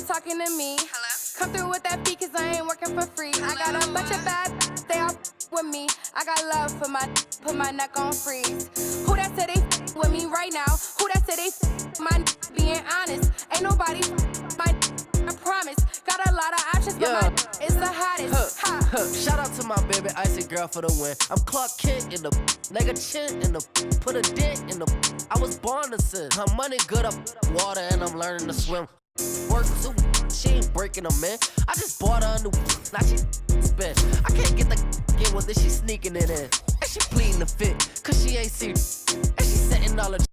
talking to me. Hello? Come through with that fee, cause I ain't working for free. Hello? I got a bunch of bad they all with me. I got love for put my neck on freeze. Who that said they with me right now? Who that said they my being honest? Ain't nobody my I promise. Got a lot of options, but my is the hottest. Shout out to my baby icy girl for the win. I'm Clark Kent in the nigga chin in the put a dent in the. I was born to sin. Her money good up water and I'm learning to swim. Work too, she ain't breaking them in. I just bought her a new, now she spin. I can't get with it, she sneaking it in. And she pleading the fit, cause she ain't serious. And she setting all the.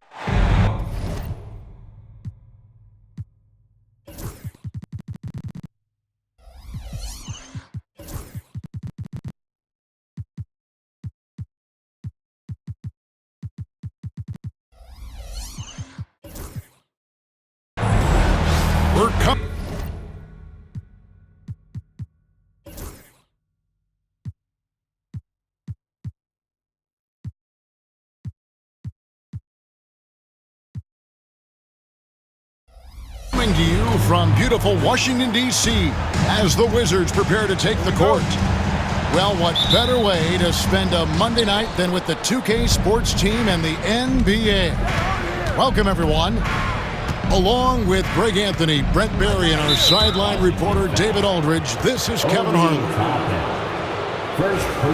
We're coming to you from beautiful Washington, D.C. as the Wizards prepare to take the court. Well, what better way to spend a Monday night than with the 2K sports team and the NBA? Welcome, everyone. Along with Greg Anthony, Brent Barry, and our sideline reporter David Aldridge, this is Kevin Harlan.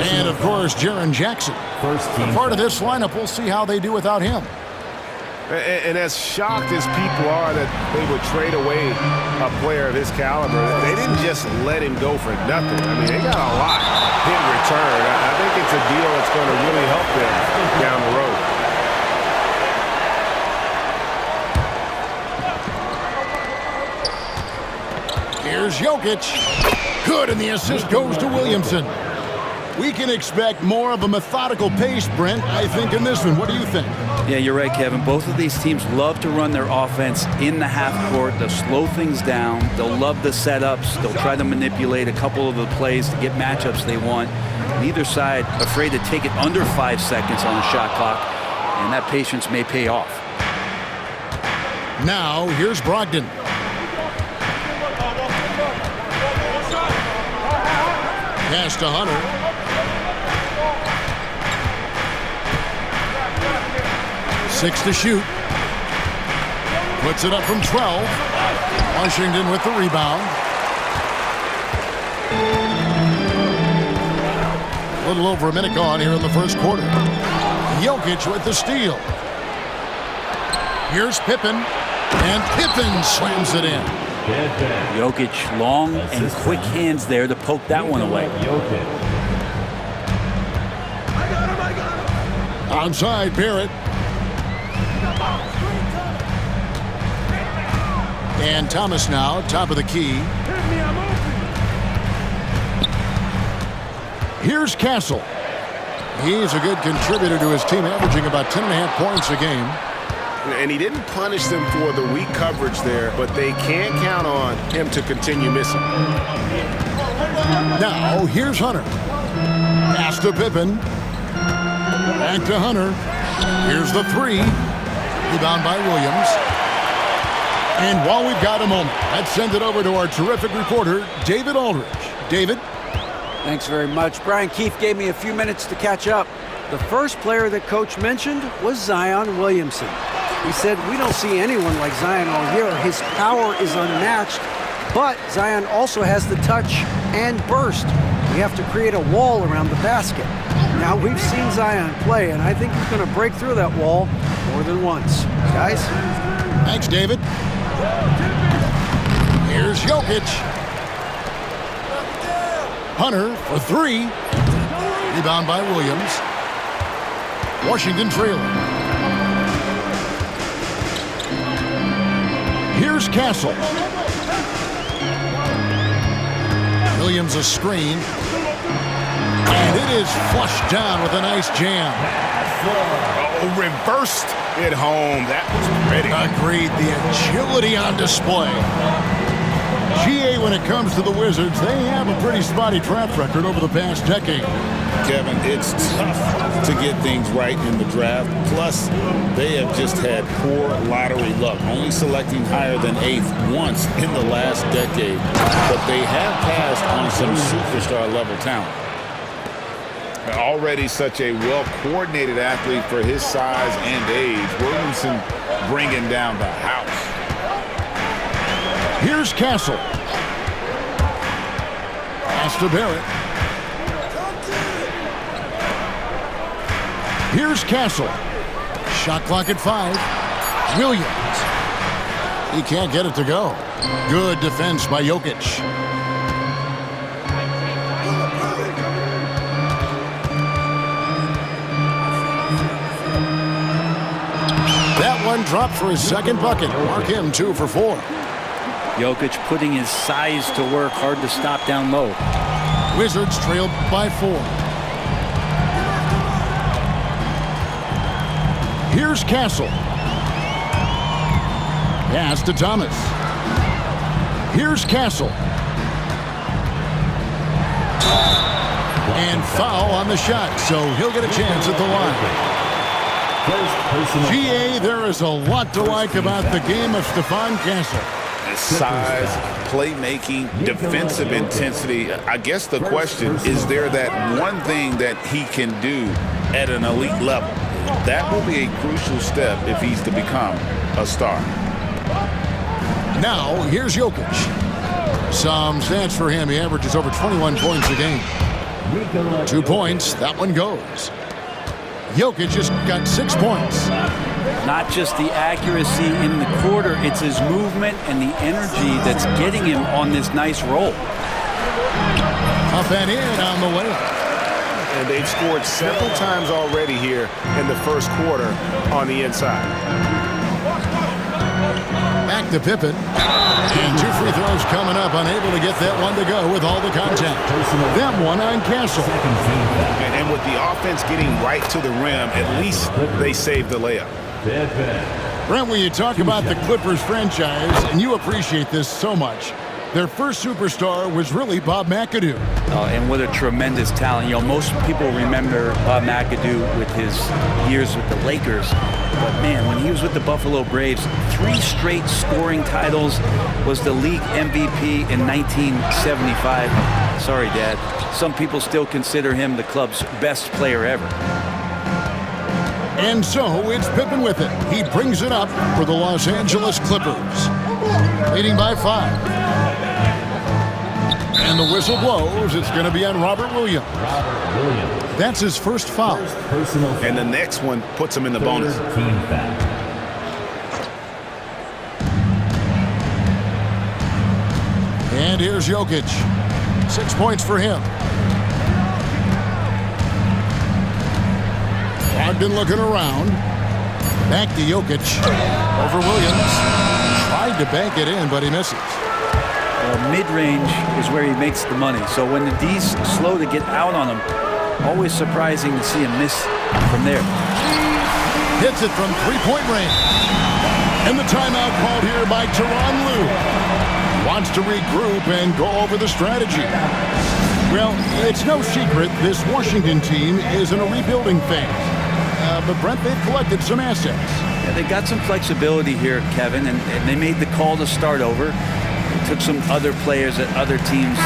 And, of course, Jaren Jackson. A part of this lineup, we'll see how they do without him. And as shocked as people are that they would trade away a player of his caliber, they didn't just let him go for nothing. I mean, they got a lot in return. I think it's a deal that's going to really help them down the road. Here's Jokic. Good, and the assist goes to Williamson. We can expect more of a methodical pace, Brent, I think, in this one. What do you think? Yeah, you're right, Kevin. Both of these teams love to run their offense in the half court. They'll slow things down. They'll love the setups. They'll try to manipulate a couple of the plays to get matchups they want. Neither side afraid to take it under 5 seconds on the shot clock, and that patience may pay off. Now, here's Brogdon. Pass to Hunter. 6 to shoot. Puts it up from 12. Washington with the rebound. A little over a minute gone here in the first quarter. Jokic with the steal. Here's Pippen. And Pippen slams it in. Jokic, long and quick hands there to poke that one away. Onside, Barrett. And Thomas now, top of the key. Here's Castle. He's a good contributor to his team, averaging about 10.5 points a game. And he didn't punish them for the weak coverage there, but they can't count on him to continue missing. Now, here's Hunter. Pass to Pippen. Back to Hunter. Here's the three. Rebound by Williams. And while we've got a moment, let's send it over to our terrific reporter, David Aldridge. David? Thanks very much. Brian Keefe gave me a few minutes to catch up. The first player that Coach mentioned was Zion Williamson. He said, we don't see anyone like Zion all year. His power is unmatched, but Zion also has the touch and burst. We have to create a wall around the basket. Now, we've seen Zion play, and I think he's going to break through that wall more than once. Guys? Thanks, David. Here's Jokic. Hunter for three. Rebound by Williams. Washington trailing. Here's Castle. Williams a screen. And it is flushed down with a nice jam. Oh, reversed it home. That was pretty. Agreed. The agility on display. GA, when it comes to the Wizards, they have a pretty spotty track record over the past decade. Kevin, it's tough to get things right in the draft. Plus, they have just had poor lottery luck, only selecting higher than 8th once in the last decade. But they have passed on some superstar-level talent. Already such a well-coordinated athlete for his size and age. Williamson bringing down the house. Here's Castle. Pass to Barrett. Here's Castle. Shot clock at 5. Williams. He can't get it to go. Good defense by Jokic. That one dropped for his second bucket. Mark him 2 for 4. Jokic putting his size to work, hard to stop down low. Wizards trailed by 4. Here's Castle. Pass to Thomas. Here's Castle. And foul on the shot, so he'll get a chance at the line. GA, there is a lot to like about the game of Stephon Castle. Size, playmaking, defensive intensity. I guess the question, is there that one thing that he can do at an elite level? That will be a crucial step if he's to become a star. Now, here's Jokic. Some stats for him. He averages over 21 points a game. 2 points. That one goes. Jokic just got 6 points. Not just the accuracy in the quarter, it's his movement and the energy that's getting him on this nice roll. Up and in on the way. And they've scored several times already here in the first quarter on the inside. Back to Pippen. And 2 free throws coming up. Unable to get that one to go with all the contact. That one on Castle. And with the offense getting right to the rim, at least they saved the layup. Brent, when you talk about the Clippers franchise, and you appreciate this so much, their first superstar was really Bob McAdoo. And what a tremendous talent. You know, most people remember Bob McAdoo with his years with the Lakers. But, man, when he was with the Buffalo Braves, 3 straight scoring titles, was the league MVP in 1975. Sorry, Dad. Some people still consider him the club's best player ever. And so it's Pippen with it. He brings it up for the Los Angeles Clippers. Leading by 5. And the whistle blows. It's going to be on Robert Williams. That's his first foul. And the next one puts him in the bonus. And here's Jokic. 6 points for him. Brogdon looking around. Back to Jokic. Over Williams. Tried to bank it in, but he misses. Mid-range is where he makes the money. So when the D's slow to get out on him, always surprising to see him miss from there. Hits it from 3-point range. And the timeout called here by Tyronn Lue. Wants to regroup and go over the strategy. Well, it's no secret this Washington team is in a rebuilding phase. But Brent, they've collected some assets. Yeah, they got some flexibility here, Kevin, and they made the call to start over. They took some other players that other teams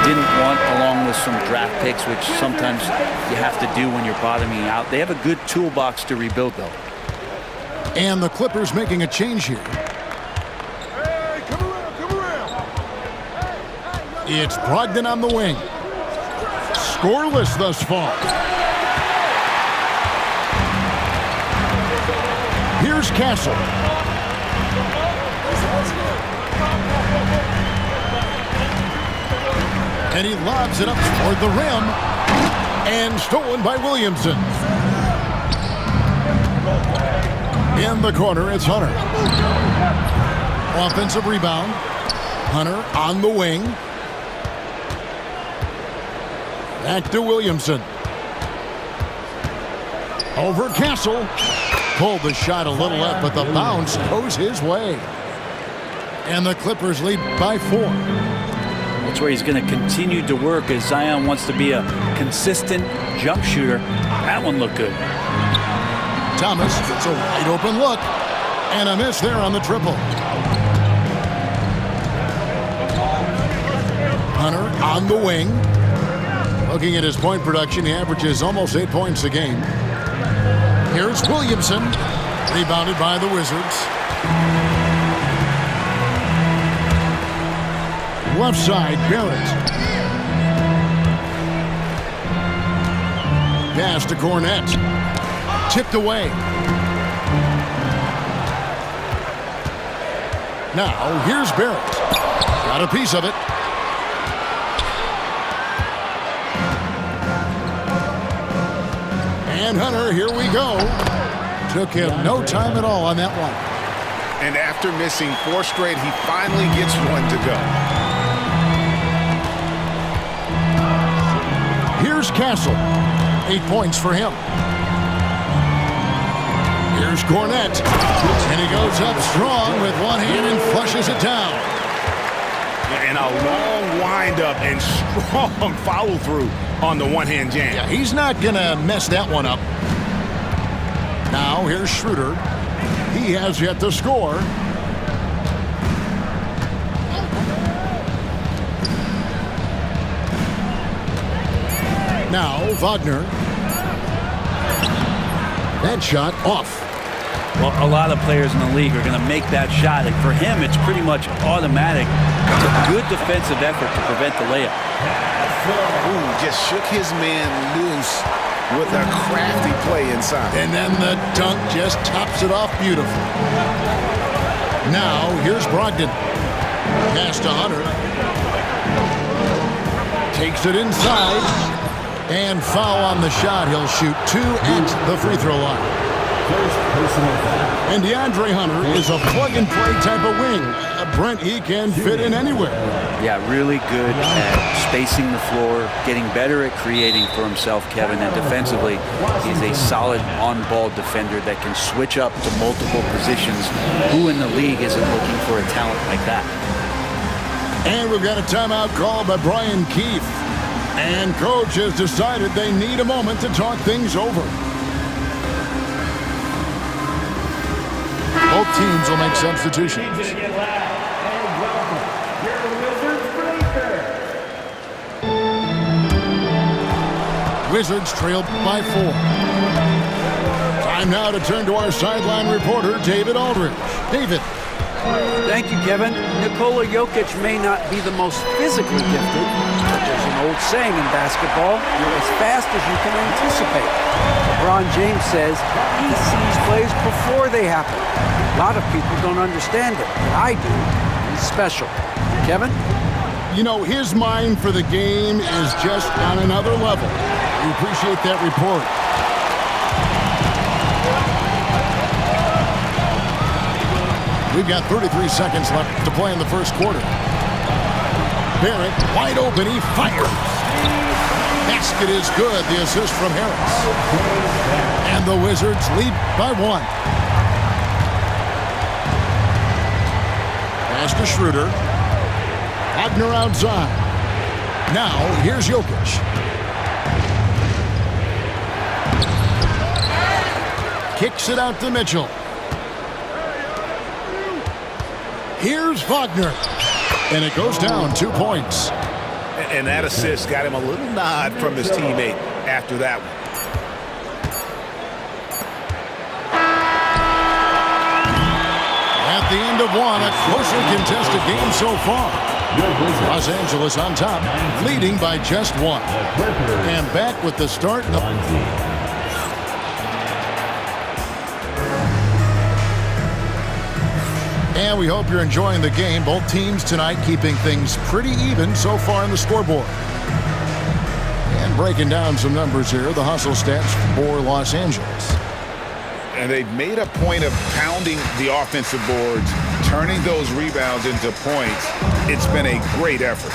didn't want, along with some draft picks, which sometimes you have to do when you're bottoming out. They have a good toolbox to rebuild, though. And the Clippers making a change here. It's Brogdon on the wing. Scoreless thus far. Here's Castle. And he lobs it up toward the rim. And stolen by Williamson. In the corner, it's Hunter. Offensive rebound. Hunter on the wing. Back to Williamson. Over Castle. Pulled the shot a little up, but the bounce goes his way. And the Clippers lead by 4. That's where he's going to continue to work as Zion wants to be a consistent jump shooter. That one looked good. Thomas gets a wide open look. And a miss there on the triple. Hunter on the wing. Looking at his point production, he averages almost 8 points a game. Here's Williamson. Rebounded by the Wizards. Left side, Barrett. Pass to Cornette. Tipped away. Now, here's Barrett. Got a piece of it. And Hunter, here we go. Took him no time at all on that one. And after missing 4 straight, he finally gets one to go. Here's Castle. 8 points for him. Here's Cornette. And he goes up strong with one hand and flushes it down. And a long windup and strong follow-through on the one-hand jam. Yeah, he's not going to mess that one up. Now, here's Schroeder. He has yet to score. Now, Wagner. That shot off. Well, a lot of players in the league are going to make that shot. And for him, it's pretty much automatic. It's a good defensive effort to prevent the layup. Ooh, just shook his man loose with a crafty play inside. And then the dunk just tops it off beautifully. Now, here's Brogdon. Pass to Hunter. Takes it inside. And foul on the shot. He'll shoot 2 at the free throw line. And DeAndre Hunter is a plug-and-play type of wing. Brent, he can fit in anywhere. Yeah, really good at spacing the floor, getting better at creating for himself, Kevin, and defensively, he's a solid on-ball defender that can switch up to multiple positions. Who in the league isn't looking for a talent like that? And we've got a timeout called by Brian Keefe. And coach has decided they need a moment to talk things over. Both teams will make substitutions. Wizards trailed by 4. Time now to turn to our sideline reporter, David Aldridge. David. Thank you, Kevin. Nikola Jokic may not be the most physically gifted, but there's an old saying in basketball, you're as fast as you can anticipate. LeBron James says he sees plays before they happen. A lot of people don't understand it, but I do. He's special. Kevin? You know, his mind for the game is just on another level. We appreciate that report. We've got 33 seconds left to play in the first quarter. Barrett, wide open, he fires. Basket is good, the assist from Harris. And the Wizards lead by 1. Pass to Schroeder. Wagner outside. Now, here's Jokic. Kicks it out to Mitchell. Here's Wagner. And it goes down 2 points. And that assist got him a little nod from his teammate after that one. At the end of 1, a closely contested game so far. Los Angeles on top, leading by just 1. And back with the start. And we hope you're enjoying the game. Both teams tonight keeping things pretty even so far in the scoreboard. And breaking down some numbers here, the hustle stats for Los Angeles. And they've made a point of pounding the offensive boards, turning those rebounds into points. It's been a great effort.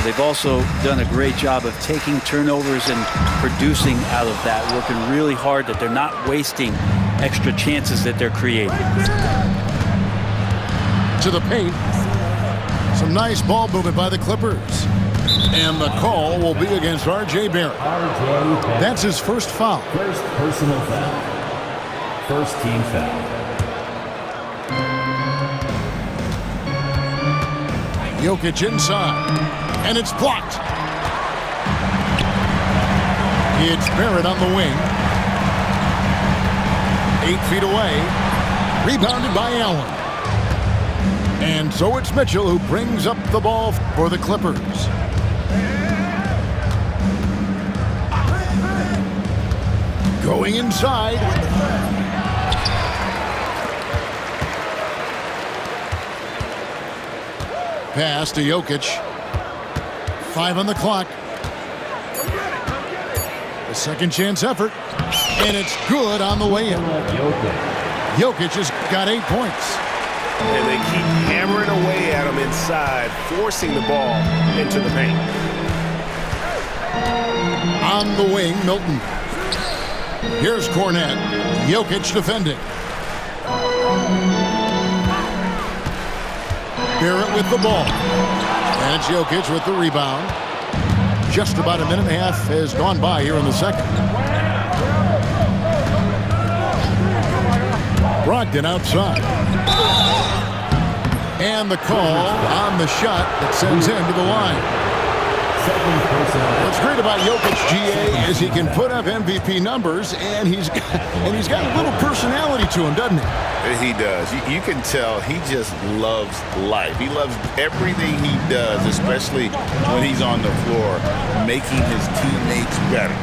They've also done a great job of taking turnovers and producing out of that, working really hard that they're not wasting extra chances that they're creating. to the paint. Some nice ball movement by the Clippers. And the call will be against R.J. Barrett. That's his first foul. First personal foul. First team foul. Jokic inside. And it's blocked. It's Barrett on the wing. 8 feet away. Rebounded by Allen. And so it's Mitchell who brings up the ball for the Clippers. Going inside. Pass to Jokic. 5 on the clock. A second chance effort. And it's good on the way in. Jokic has got 8 points. And they keep hammering away at him inside, forcing the ball into the paint. On the wing, Milton. Here's Cornette. Jokic defending. Barrett with the ball. And it's Jokic with the rebound. Just about a minute and a half has gone by here in the second. Brogdon outside. And the call on the shot that sends him to the line. What's great about Jokic, GA, is he can put up MVP numbers, and he's got a little personality to him, doesn't he? He does. You can tell he just loves life. He loves everything he does, especially when he's on the floor, making his teammates better.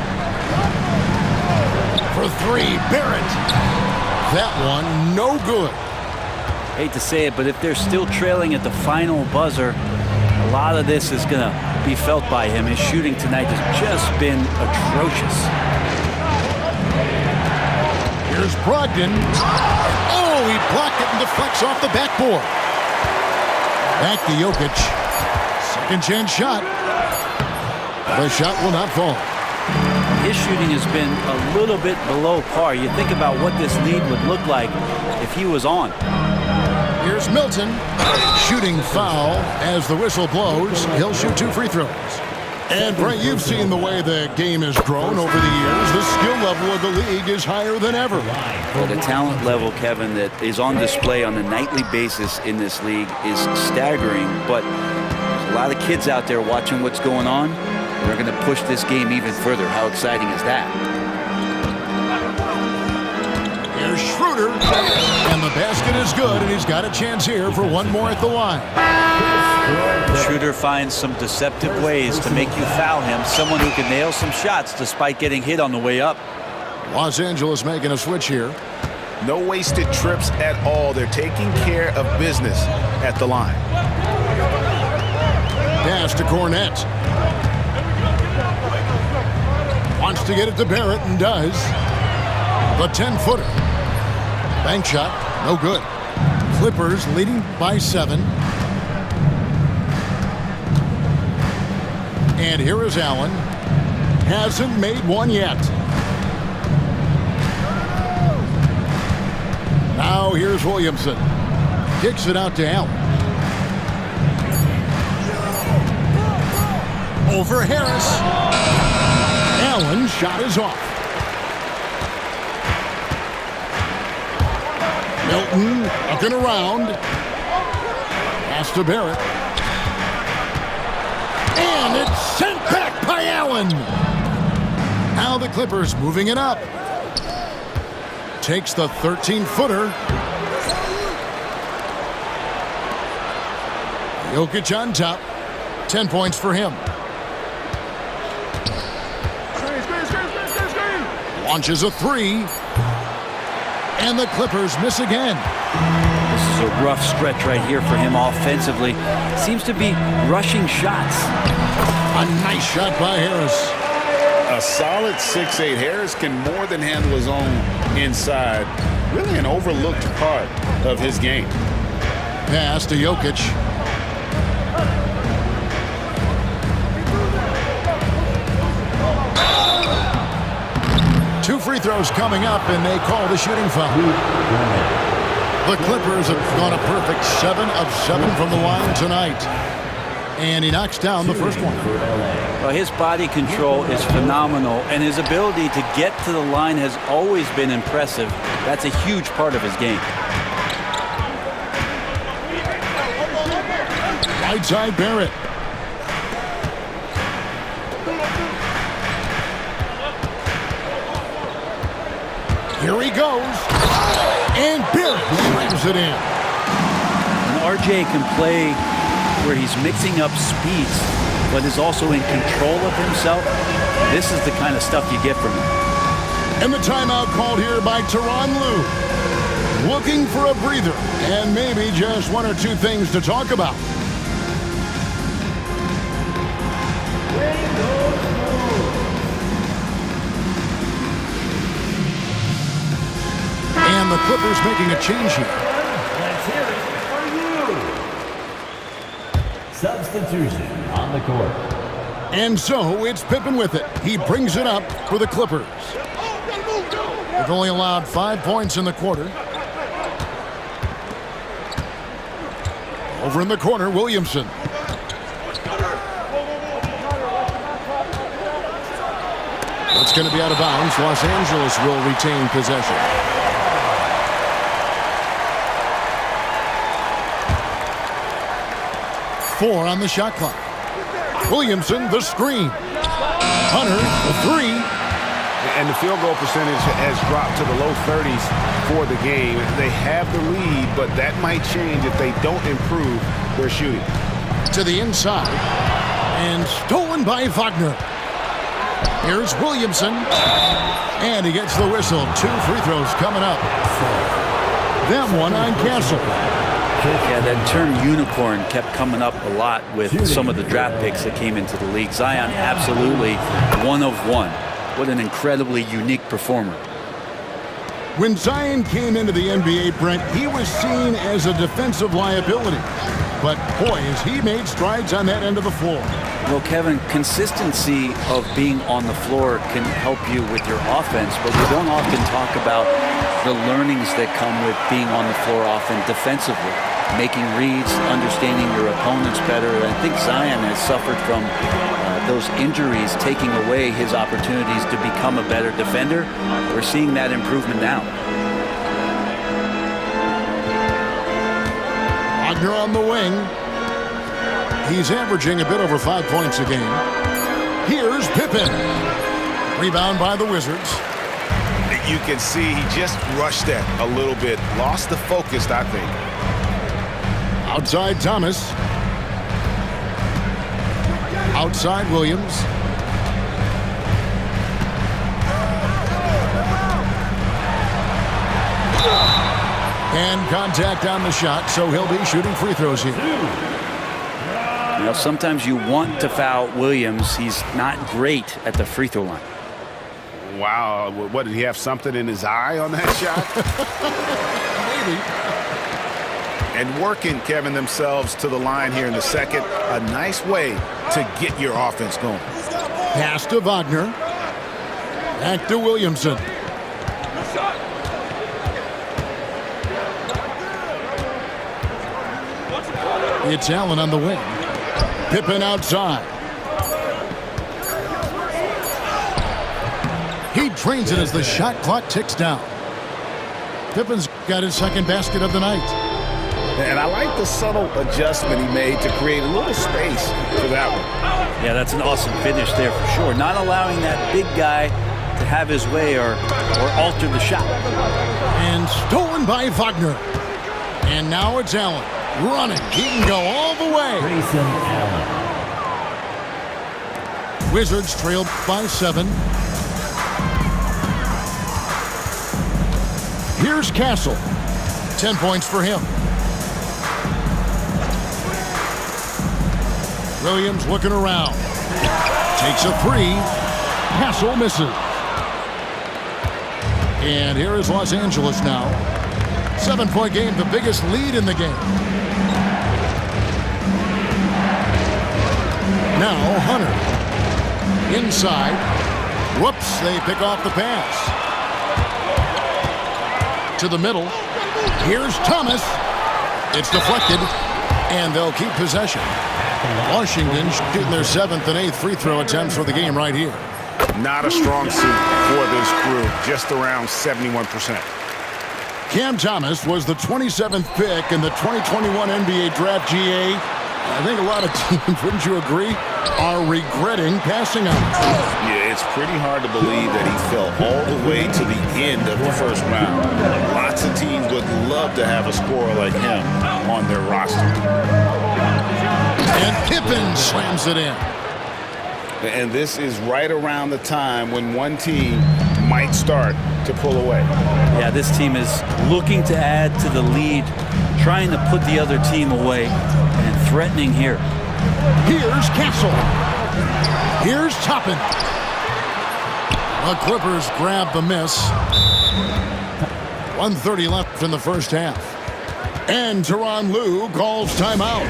For 3, Barrett. That one, no good. Hate to say it, but if they're still trailing at the final buzzer, a lot of this is going to be felt by him. His shooting tonight has just been atrocious. Here's Brogdon. Oh, he blocked it and deflects off the backboard. Back to Jokic. Second chance shot. The shot will not fall. His shooting has been a little bit below par. You think about what this lead would look like if he was on. Here's Milton. Shooting foul as the whistle blows. He'll shoot 2 free throws. And Brent, you've seen the way the game has grown over the years. The skill level of the league is higher than ever. Well, the talent level, Kevin, that is on display on a nightly basis in this league is staggering. But there's a lot of kids out there watching what's going on. They're going to push this game even further. How exciting is that? Here's Schroeder. And the basket is good, and he's got a chance here for one more at the line. Schroeder finds some deceptive ways to make you foul him. Someone who can nail some shots despite getting hit on the way up. Los Angeles making a switch here. No wasted trips at all. They're taking care of business at the line. Pass to Cornette. Wants to get it to Barrett and does. The 10-footer. Bank shot, no good. Clippers leading by 7. And here is Allen. Hasn't made one yet. Now here's Williamson. Kicks it out to Allen. Over Harris. Allen's shot is off. Milton looking around. Pass to Barrett. And it's sent back by Allen. Now the Clippers moving it up. Takes the 13-footer. Jokic on top. 10 points for him. Launches a 3. And the Clippers miss again. This is a rough stretch right here for him offensively. Seems to be rushing shots. A nice shot by Harris. A solid 6'8". Harris can more than handle his own inside. Really an overlooked part of his game. Pass to Jokic. Two free throws coming up, and they call the shooting foul. The Clippers have gone a perfect 7 of 7 from the line tonight. And he knocks down the first one. Well, his body control is phenomenal, and his ability to get to the line has always been impressive. That's a huge part of his game. Right side Barrett. Here he goes. And Barrett slams it in. And RJ can play where he's mixing up speeds, but is also in control of himself. This is the kind of stuff you get from him. And the timeout called here by Tyronn Lue. Looking for a breather and maybe just one or two things to talk about. And the Clippers making a change here. Let's hear it for you. Substitution on the court. And so it's Pippen with it. He brings it up for the Clippers. They've only allowed 5 points in the quarter. Over in the corner, Williamson. It's going to be out of bounds. Los Angeles will retain possession. Four on the shot clock. Williamson, the screen. Hunter, the three. And the field goal percentage has dropped to the low 30s for the game. They have the lead, but that might change if they don't improve their shooting. To the inside. And stolen by Wagner. Here's Williamson. And he gets the whistle. 2 free throws coming up. Them one on Castle. Yeah, that term unicorn kept coming up a lot with some of the draft picks that came into the league. Zion, absolutely one of one. What an incredibly unique performer. When Zion came into the NBA, Brent, he was seen as a defensive liability. But, boy, has he made strides on that end of the floor. Well, Kevin, consistency of being on the floor can help you with your offense, but we don't often talk about the learnings that come with being on the floor often defensively. Making reads, understanding your opponents better. I think Zion has suffered from those injuries taking away his opportunities to become a better defender. We're seeing that improvement now. Wagner on the wing. He's averaging a bit over 5 points a game. Here's Pippen. Rebound by the Wizards. You can see he just rushed that a little bit. Lost the focus, I think. Outside Thomas. Outside Williams. And contact on the shot, so he'll be shooting free throws here. Now, sometimes you want to foul Williams. He's not great at the free throw line. Wow, what, did he have something in his eye on that shot? Maybe. And working, Kevin, themselves to the line here in the second. A nice way to get your offense going. Pass to Wagner. Back to Williamson. It's Allen on the wing. Pippen outside. He drains it as the shot clock ticks down. Pippen's got his second basket of the night. And I like the subtle adjustment he made to create a little space for that one. Yeah, that's an awesome finish there for sure. Not allowing that big guy to have his way or alter the shot. And stolen by Wagner. And now it's Allen running. He can go all the way. Grayson Allen. Wizards trailed by 7. Here's Castle. 10 points for him. Williams looking around. Takes a 3. Castle misses. And here is Los Angeles now. 7-point game, the biggest lead in the game. Now Hunter. Inside. Whoops, they pick off the pass. To the middle. Here's Thomas. It's deflected, and they'll keep possession. Washington shooting their 7th and 8th free throw attempts for the game right here. Not a strong suit for this group, just around 71%. Cam Thomas was the 27th pick in the 2021 NBA Draft GA. I think a lot of teams, wouldn't you agree, are regretting passing on him. Yeah, it's pretty hard to believe that he fell all the way to the end of the first round. Lots of teams would love to have a scorer like him on their roster. And Pippen slams it in. And this is right around the time when one team might start to pull away. Yeah, this team is looking to add to the lead, trying to put the other team away, and threatening here. Here's Castle. Here's Toppin. The Clippers grab the miss. 1:30 left in the first half. And Tyronn Lue calls timeout.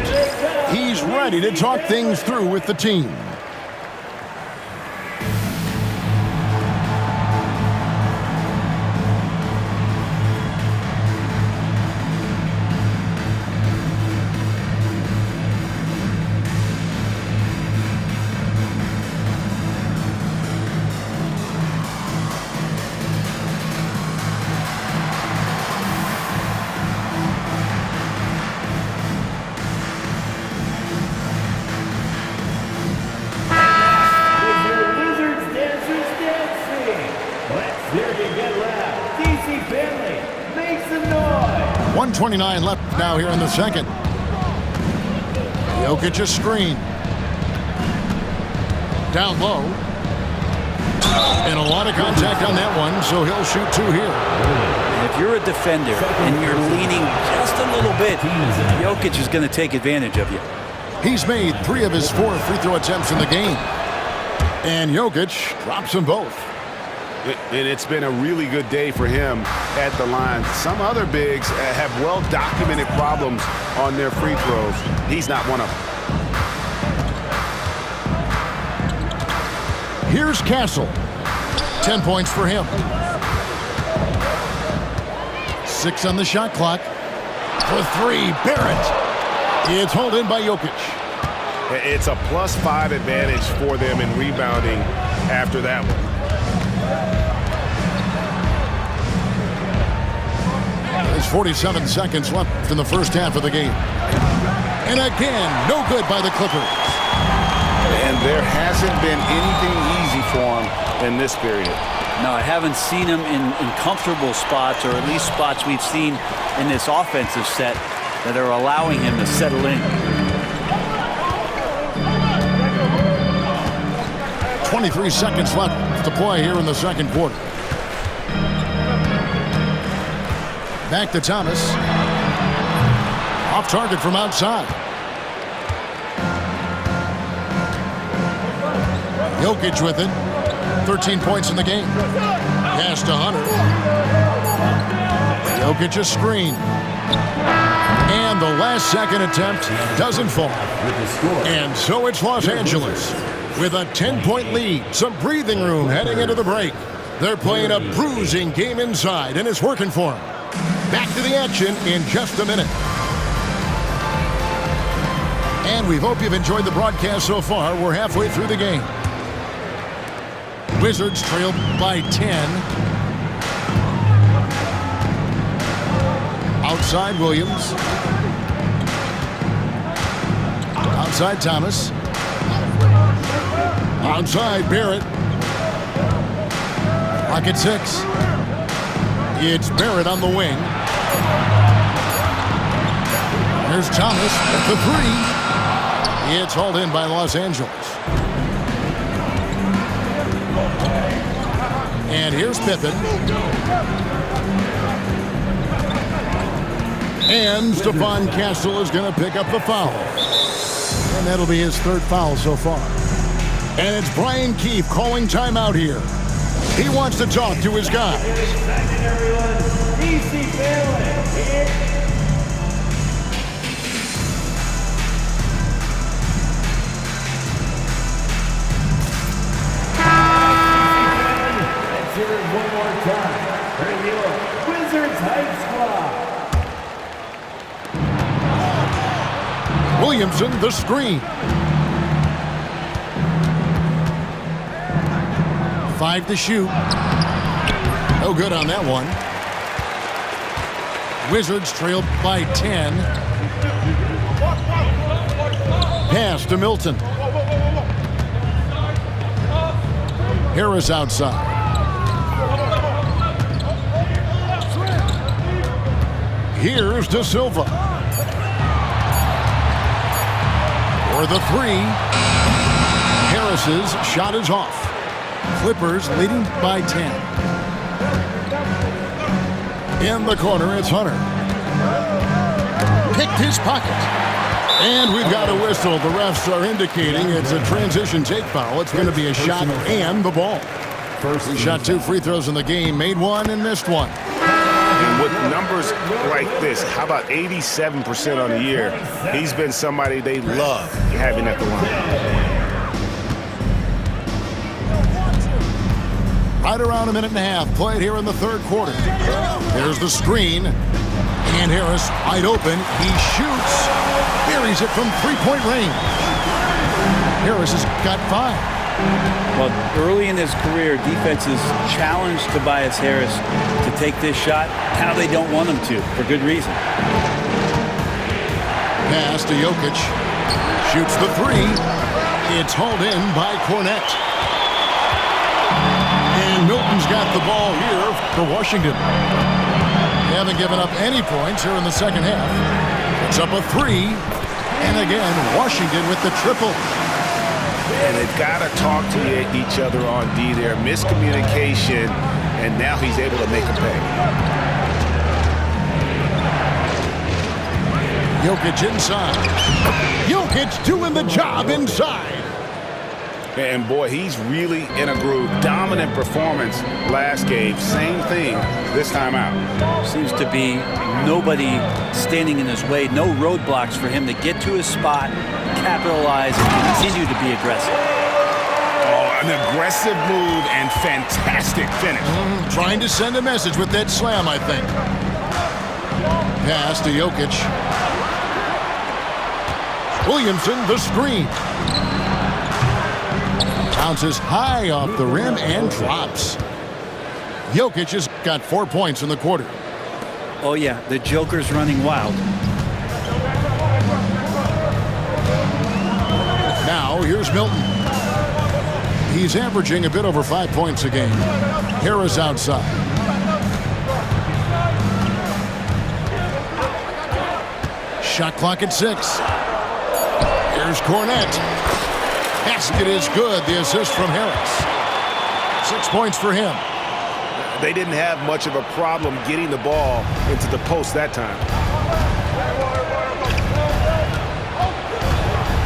He's ready to talk things through with the team. There you get loud. DC family, make some noise. 1:29 left now here in the second. Jokic a screen. Down low. And a lot of contact on that one, so he'll shoot two here. If you're a defender and you're leaning just a little bit, Jokic is going to take advantage of you. He's made 3 of his 4 free throw attempts in the game. And Jokic drops them both. And it's been a really good day for him at the line. Some other bigs have well-documented problems on their free throws. He's not one of them. Here's Castle. 10 points for him. 6 on the shot clock. For 3, Barrett. It's hauled in by Jokic. It's a +5 advantage for them in rebounding after that one. There's 47 seconds left in the first half of the game. And again, no good by the Clippers. And there hasn't been anything easy for him in this period. No, I haven't seen him in comfortable spots, or at least spots we've seen in this offensive set that are allowing him to settle in. 23 seconds left to play here in the second quarter. Back to Thomas. Off target from outside. Jokic with it. 13 points in the game. Pass to Hunter. Jokic a screen. And the last second attempt doesn't fall. And so it's Los Angeles with a 10-point lead. Some breathing room heading into the break. They're playing a bruising game inside, and it's working for them. Back to the action in just a minute. And we hope you've enjoyed the broadcast so far. We're halfway through the game. Wizards trail by 10. Outside Williams. Outside Thomas. Outside Barrett. Pocket 6. It's Barrett on the wing. Here's Thomas at the 3. It's hauled in by Los Angeles. And here's Pippen. And Stephon Castle is going to pick up the foul. And that'll be his 3rd foul so far. And it's Brian Keefe calling timeout here. He wants to talk to his guys. Let's hear it one more time for your Wizards Hype Squad. Williamson, the screen. 5 to shoot. No good on that one. Wizards trailed by 10. Pass to Milton. Harris outside. Here's De Silva. For the 3. Harris's shot is off. Clippers leading by 10. In the corner, it's Hunter. Picked his pocket. And we've got a whistle. The refs are indicating it's a transition take foul. It's going to be a shot and the ball. He shot 2 free throws in the game, made 1 and missed 1. And with numbers like this, how about 87% on the year? He's been somebody they love having at the line. Right around a minute and a half played here in the third quarter. There's the screen. And Harris wide open. He shoots. Buries it from three-point range. Harris has got 5. Well, early in his career, defenses challenged Tobias Harris to take this shot. Now they don't want him to, for good reason. Pass to Jokic. Shoots the 3. It's hauled in by Cornette. And Milton's got the ball here for Washington. They haven't given up any points here in the second half. It's up a 3. And again, Washington with the triple. And they've got to talk to each other on D there. Miscommunication, and now he's able to make a pay. Jokic inside. Jokic doing the job inside. And boy, he's really in a groove. Dominant performance last game. Same thing this time out. Seems to be nobody standing in his way. No roadblocks for him to get to his spot, capitalize, and continue to be aggressive. Oh, an aggressive move and fantastic finish. Trying to send a message with that slam, I think. Pass to Jokic. Williamson, the screen. Bounces high off the rim and drops. Jokic has got 4 points in the quarter. Oh, yeah, the Joker's running wild. Now, here's Milton. He's averaging a bit over 5 points a game. Harris outside. Shot clock at 6. Here's Cornette. Basket is good. The assist from Harris. 6 points for him. They didn't have much of a problem getting the ball into the post that time.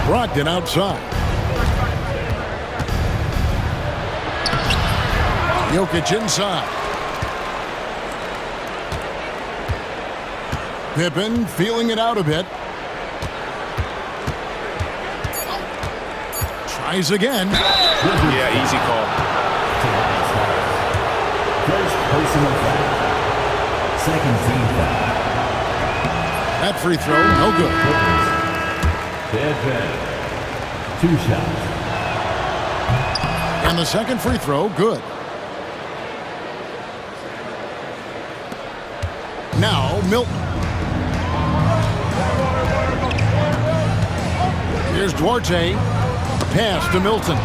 Brogdon outside. Jokic inside. Pippen feeling it out a bit. Tries again. Yeah, easy call. First personal foul. Second team foul. That free throw, no good. Pippen. 2 shots. And the second free throw, good. Now, Milton. Here's Duarte. Pass to Milton.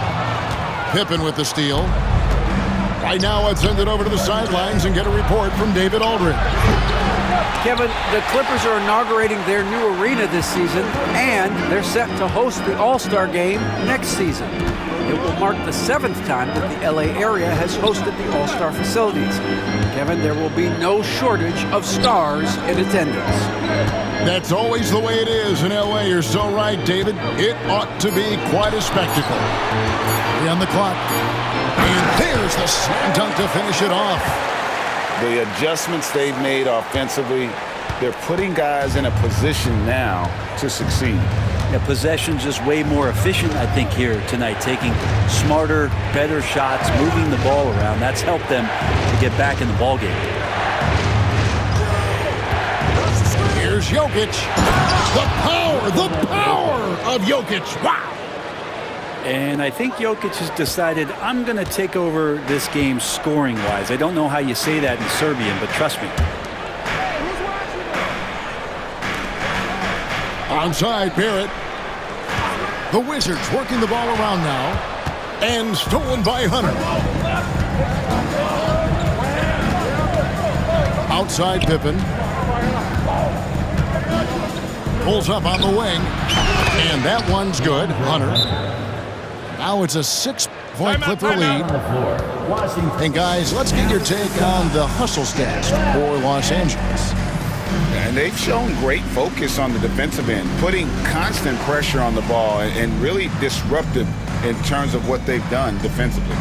Pippen with the steal. Right now, let's send it over to the sidelines and get a report from David Aldridge. Kevin, the Clippers are inaugurating their new arena this season, and they're set to host the All-Star Game next season. It will mark the 7th time that the LA area has hosted the All-Star facilities. Kevin, there will be no shortage of stars in attendance. That's always the way it is in LA. You're so right, David. It ought to be quite a spectacle. 3 on the clock. And there's the slam dunk to finish it off. The adjustments they've made offensively, they're putting guys in a position now to succeed. Yeah, possession's just way more efficient, I think, here tonight. Taking smarter, better shots, moving the ball around. That's helped them to get back in the ballgame. Here's Jokic. The power of Jokic. Wow. And I think Jokic has decided, I'm going to take over this game scoring-wise. I don't know how you say that in Serbian, but trust me. Onside, Barrett. The Wizards working the ball around now. And stolen by Hunter. Outside Pippen. Pulls up on the wing. And that one's good. Hunter. Now it's a 6-point Clipper lead. And guys, let's get your take on the hustle stats for Los Angeles. And they've shown great focus on the defensive end, putting constant pressure on the ball and really disruptive in terms of what they've done defensively.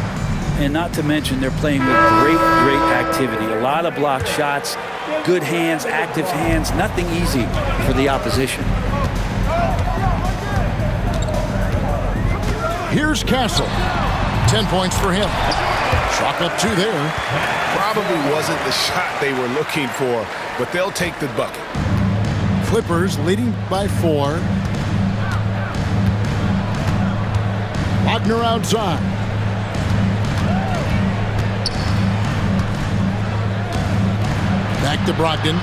And not to mention, they're playing with great activity. A lot of blocked shots, good hands, active hands, nothing easy for the opposition. Here's Castle. 10 points for him. Chalk up 2 there. Probably wasn't the shot they were looking for, but they'll take the bucket. Clippers leading by 4. Wagner outside. Back to Brogdon.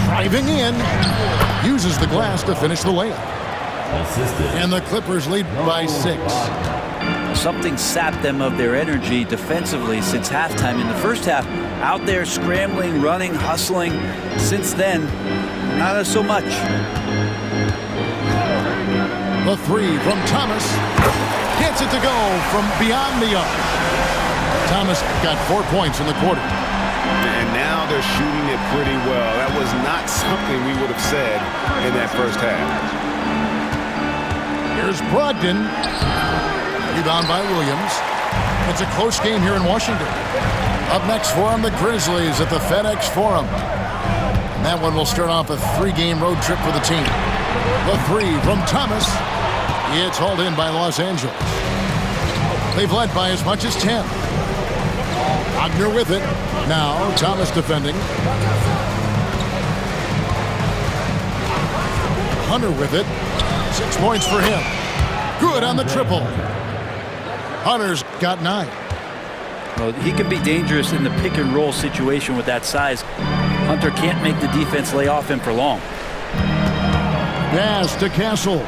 Driving in. Uses the glass to finish the layup. And the Clippers lead by 6. Something sapped them of their energy defensively since halftime. In the first half, out there scrambling, running, hustling. Since then, not so much. The 3 from Thomas. Gets it to go from beyond the arc. Thomas got 4 points in the quarter. And now they're shooting it pretty well. That was not something we would have said in that first half. Here's Brogdon. Rebound by Williams. It's a close game here in Washington. Up next for them, the Grizzlies at the FedEx Forum. And that one will start off a 3-game road trip for the team. The 3 from Thomas. It's hauled in by Los Angeles. They've led by as much as 10. Wagner with it. Now Thomas defending. Hunter with it. 6 points for him. Good on the triple. Hunter's got 9. Well, he can be dangerous in the pick and roll situation with that size. Hunter can't make the defense lay off him for long. Pass to Castle.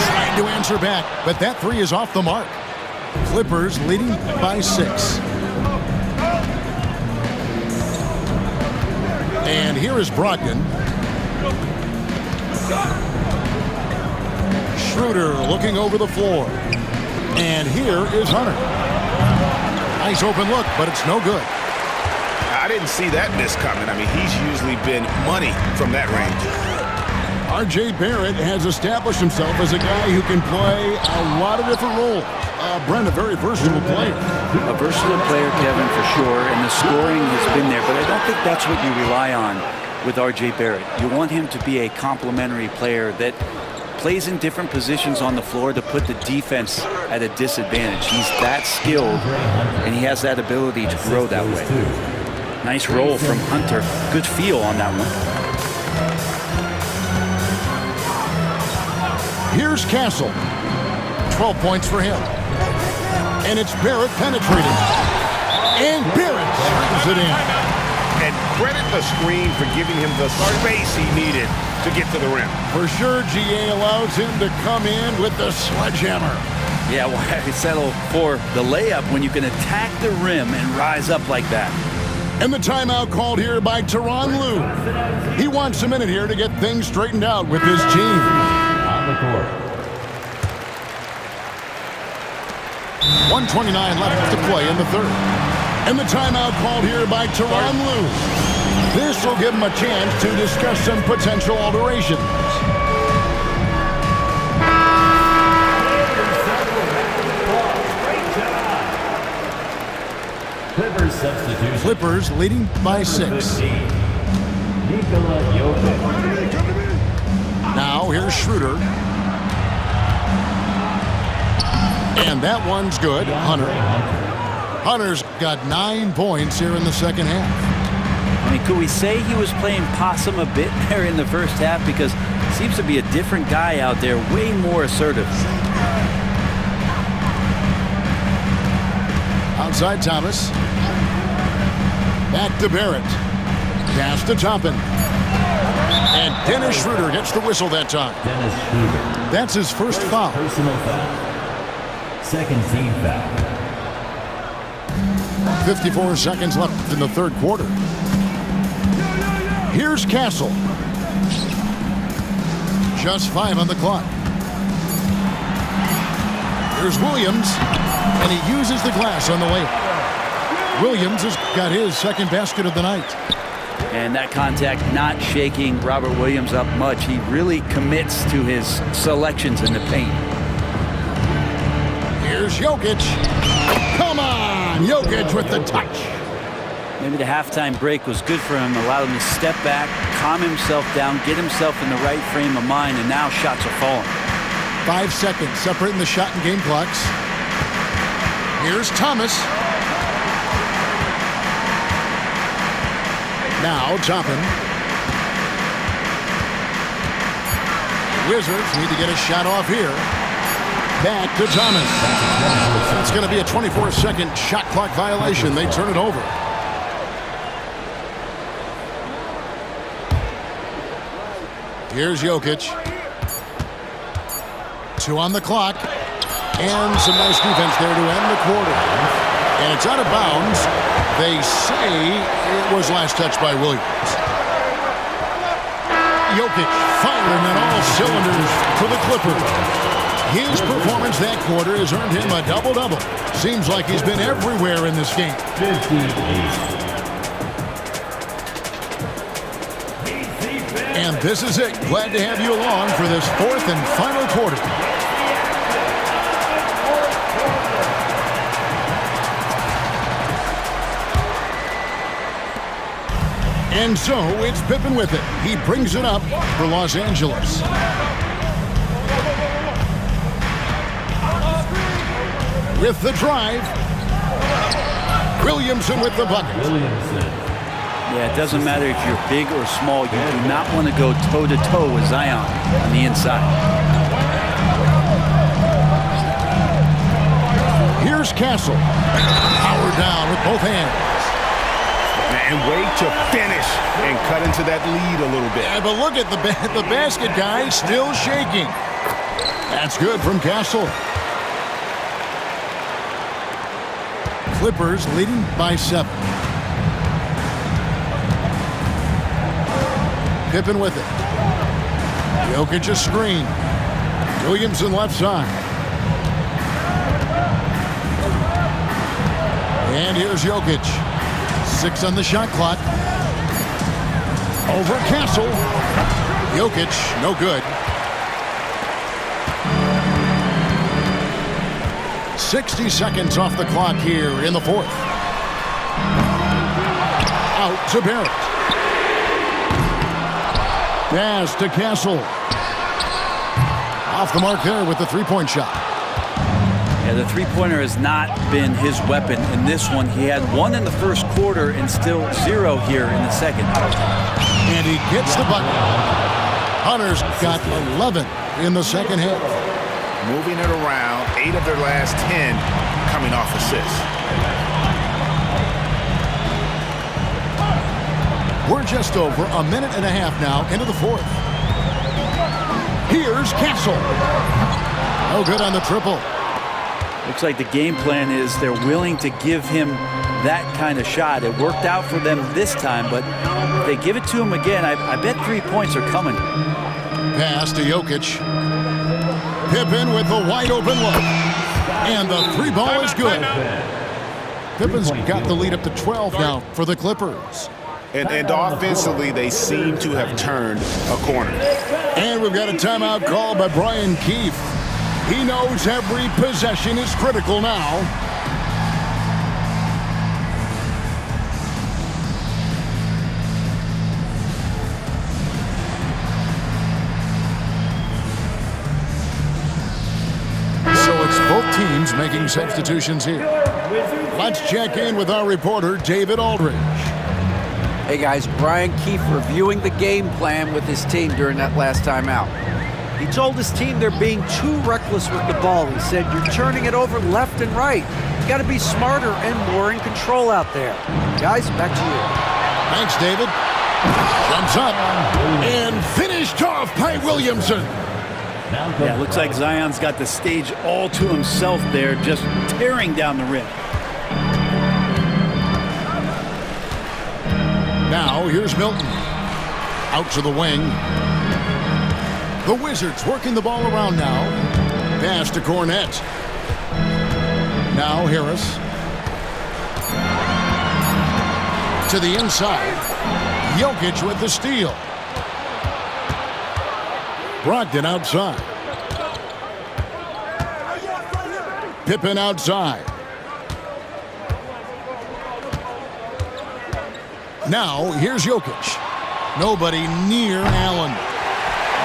Trying to answer back, but that 3 is off the mark. Clippers leading by 6. And here is Brogdon. Schroeder looking over the floor. And here is Hunter. Nice open look, but it's no good. I didn't see that miss coming. I mean, he's usually been money from that range. R.J. Barrett has established himself as a guy who can play a lot of different roles. Brent, a very versatile player. A versatile player, Kevin, for sure, and the scoring has been there, but I don't think that's what you rely on with R.J. Barrett. You want him to be a complementary player that plays in different positions on the floor to put the defense at a disadvantage. He's that skilled, and he has that ability to grow that way. Nice roll from Hunter. Good feel on that one. Here's Castle. 12 points for him. And it's Barrett penetrating. And Barrett brings it in. And credit the screen for giving him the space he needed to get to the rim. For sure, GA allows him to come in with the sledgehammer. Yeah, why settle for the layup when you can attack the rim and rise up like that? And the timeout called here by Tyronn Lue. He wants a minute here to get things straightened out with his team. On the court. 1:29 left to play in the third. And the timeout called here by Tyronn Lue. This will give him a chance to discuss some potential alterations. Clippers substitution. Clippers leading by 6. Nikola Jokic. Now here's Schroeder. And that one's good. Hunter's got 9 points here in the second half. I mean, could we say he was playing possum a bit there in the first half? Because he seems to be a different guy out there, way more assertive. Outside Thomas. Back to Barrett. Pass to Toppin. And Dennis Schroeder gets the whistle that time. Dennis Schroeder. That's his first foul. Personal foul. Second team foul. 54 seconds left in the third quarter. Here's Castle. Just 5 on the clock. Here's Williams, and he uses the glass on the layup. Williams has got his second basket of the night. And that contact not shaking Robert Williams up much. He really commits to his selections in the paint. Here's Jokic. Come on, Jokic with the touch. Maybe the halftime break was good for him, allowed him to step back, calm himself down, get himself in the right frame of mind, and now shots are falling. 5 seconds separating the shot and game clocks. Here's Thomas. Now Toppin. Wizards need to get a shot off here. Back to Thomas. It's going to be a 24-second shot clock violation. They turn it over. Here's Jokic. 2 on the clock. And some nice defense there to end the quarter. And it's out of bounds. They say it was last touched by Williams. Jokic firing on all cylinders for the Clippers. His performance that quarter has earned him a double-double. Seems like he's been everywhere in this game. 58. And this is it. Glad to have you along for this fourth and final quarter. And so it's Pippen with it. He brings it up for Los Angeles. With the drive. Williamson with the bucket. Yeah, it doesn't matter if you're big or small. You do not want to go toe-to-toe with Zion on the inside. Here's Castle. Power down with both hands. And wait to finish and cut into that lead a little bit. Yeah, but look at the basket guy still shaking. That's good from Castle. Clippers leading by 7. Pippen with it. Jokic a screen. Williamson left side. And here's Jokic. 6 on the shot clock. Over Castle. Jokic, no good. 60 seconds off the clock here in the fourth. Out to Barrett. Pass to Castle. Off the mark there with the three-point shot. Yeah, the three-pointer has not been his weapon in this one. He had 1 in the first quarter and still 0 here in the second. And he gets the bucket. Hunter's got 11 in the second half. Moving it around, 8 of their last 10 coming off assists. We're just over a minute and a half now into the fourth. Here's Castle. No good on the triple. Looks like the game plan is they're willing to give him that kind of shot. It worked out for them this time, but if they give it to him again, I bet 3 points are coming. Pass to Jokic. Pippen with the wide open look. And the three ball is good. Pippen's got the lead up to 12 now for the Clippers. And offensively, they seem to have turned a corner. And we've got a timeout called by Brian Keefe. He knows every possession is critical now. So it's both teams making substitutions here. Let's check in with our reporter, David Aldridge. Hey guys, Brian Keefe reviewing the game plan with his team during that last timeout. He told his team they're being too reckless with the ball. He said, you're turning it over left and right. You got to be smarter and more in control out there. Guys, back to you. Thanks, David. Jumps up and finished off by Williamson. Yeah, looks like Zion's got the stage all to himself there, just tearing down the rim. Now, here's Milton. Out to the wing. The Wizards working the ball around now. Pass to Cornette. Now Harris. To the inside. Jokic with the steal. Brogdon outside. Pippen outside. Now, here's Jokic. Nobody near Allen.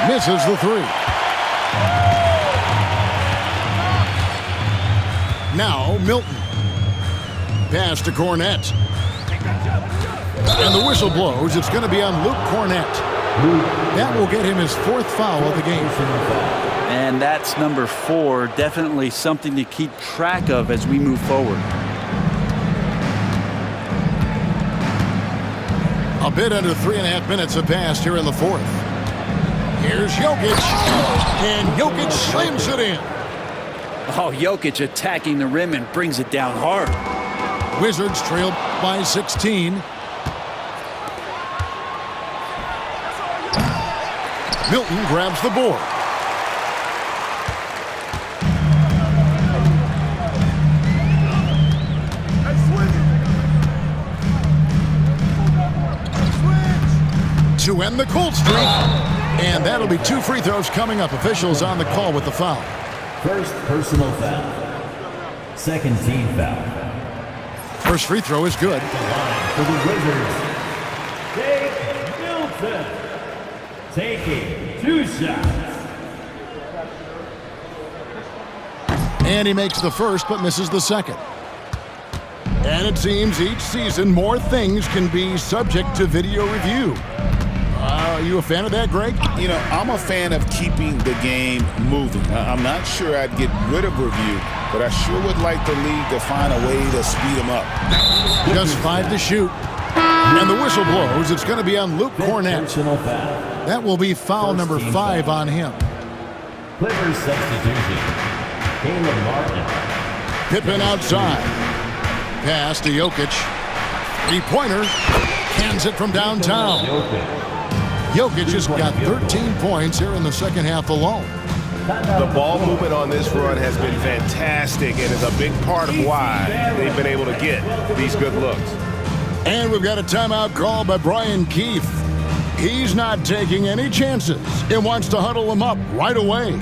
Misses the three. Now, Milton. Pass to Cornette. And the whistle blows. It's going to be on Luke Cornette. That will get him his 4th foul of the game. And that's number 4. Definitely something to keep track of as we move forward. A bit under 3.5 minutes have passed here in the 4th. Here's Jokic. And Jokic slams it in. Oh, Jokic attacking the rim and brings it down hard. Wizards trail by 16. Milton grabs the board. To end the cold streak. And that'll be 2 free throws coming up. Officials on the call with the foul. First personal foul. Second team foul. First free throw is good. For the Wizards, Dave Milton taking 2 shots. And he makes the first but misses the second. And it seems each season more things can be subject to video review. Are you a fan of that, Greg? You know, I'm a fan of keeping the game moving. I'm not sure I'd get rid of review, but I sure would like the league to find a way to speed them up. Just 5 to shoot. And the whistle blows. It's going to be on Luke Cornette. That will be foul number 5 on him. Clippers substitution. Caleb Martin. Pippen outside. Pass to Jokic. 3-pointer. Cans it from downtown. Jokic has got 13 points here in the second half alone. The ball movement on this run has been fantastic and is a big part of why they've been able to get these good looks. And we've got a timeout call by Brian Keefe. He's not taking any chances and wants to huddle them up right away.